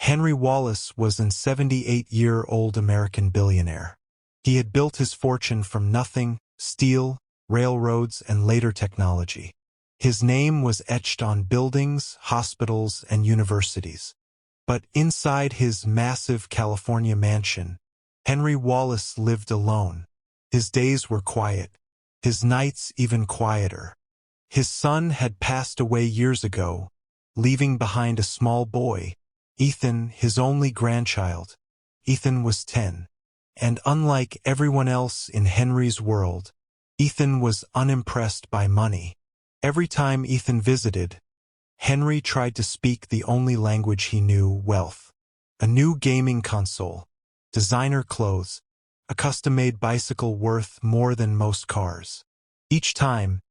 Henry Wallace was an 78-year-old American billionaire. He had built his fortune from nothing: steel, railroads, and later technology. His name was etched on buildings, hospitals, and universities. But inside his massive California mansion, Henry Wallace lived alone. His days were quiet, his nights even quieter. His son had passed away years ago, leaving behind a small boy, Ethan, his only grandchild. Ethan was 10. And unlike everyone else in Henry's world, Ethan was unimpressed by money. Every time Ethan visited, Henry tried to speak the only language he knew: wealth. A new gaming console, designer clothes, a custom-made bicycle worth more than most cars. Each time,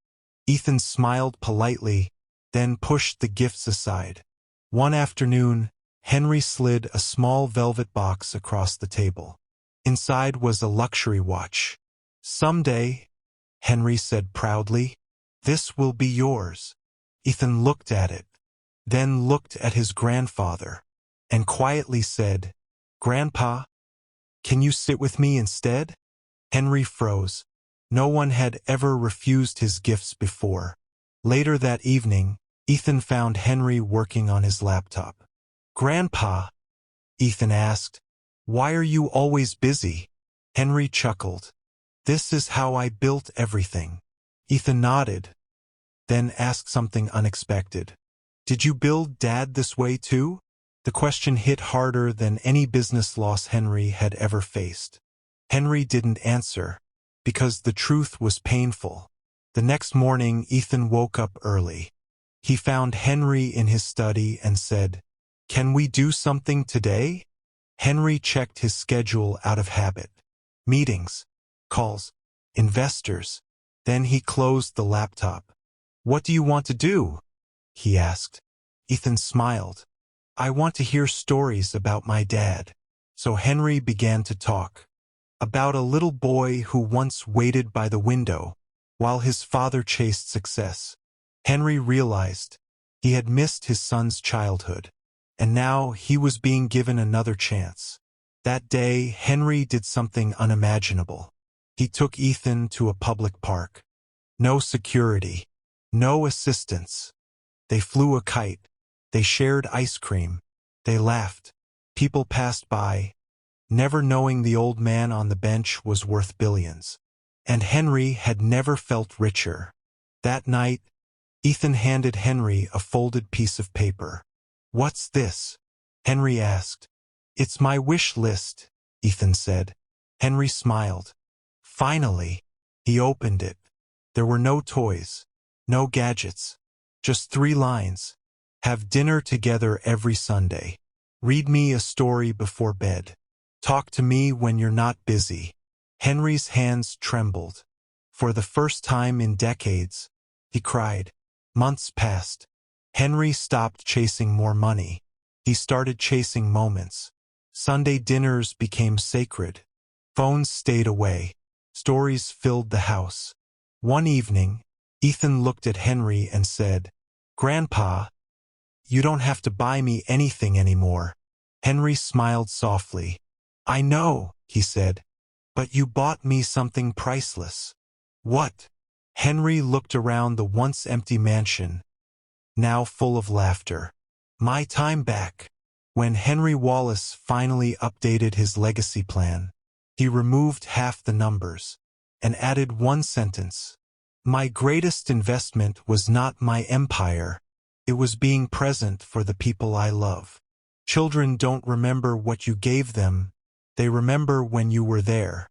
Ethan smiled politely, then pushed the gifts aside. One afternoon, Henry slid a small velvet box across the table. Inside was a luxury watch. "Someday," Henry said proudly, "this will be yours." Ethan looked at it, then looked at his grandfather, and quietly said, "Grandpa, can you sit with me instead?" Henry froze. No one had ever refused his gifts before. Later that evening, Ethan found Henry working on his laptop. "Grandpa," Ethan asked, "why are you always busy?" Henry chuckled. "This is how I built everything." Ethan nodded, then asked something unexpected. "Did you build Dad this way too?" The question hit harder than any business loss Henry had ever faced. Henry didn't answer, because the truth was painful. The next morning, Ethan woke up early. He found Henry in his study and said, "Can we do something today?" Henry checked his schedule out of habit. Meetings, calls, investors. Then he closed the laptop. "What do you want to do?" he asked. Ethan smiled. "I want to hear stories about my dad." So Henry began to talk. About a little boy who once waited by the window while his father chased success. Henry realized he had missed his son's childhood, and now he was being given another chance. That day, Henry did something unimaginable. He took Ethan to a public park. No security, no assistance. They flew a kite. They shared ice cream. They laughed. People passed by, never knowing the old man on the bench was worth billions. And Henry had never felt richer. That night, Ethan handed Henry a folded piece of paper. "What's this?" Henry asked. "It's my wish list," Ethan said. Henry smiled. Finally, he opened it. There were no toys, no gadgets, just 3 lines. "Have dinner together every Sunday. Read me a story before bed. Talk to me when you're not busy." Henry's hands trembled. For the first time in decades, he cried. Months passed. Henry stopped chasing more money. He started chasing moments. Sunday dinners became sacred. Phones stayed away. Stories filled the house. One evening, Ethan looked at Henry and said, "Grandpa, you don't have to buy me anything anymore." Henry smiled softly. "I know," he said, "but you bought me something priceless." "What?" Henry looked around the once empty mansion, now full of laughter. "My time back." When Henry Wallace finally updated his legacy plan, he removed half the numbers and added one sentence. "My greatest investment was not my empire. It was being present for the people I love." Children don't remember what you gave them. They remember when you were there.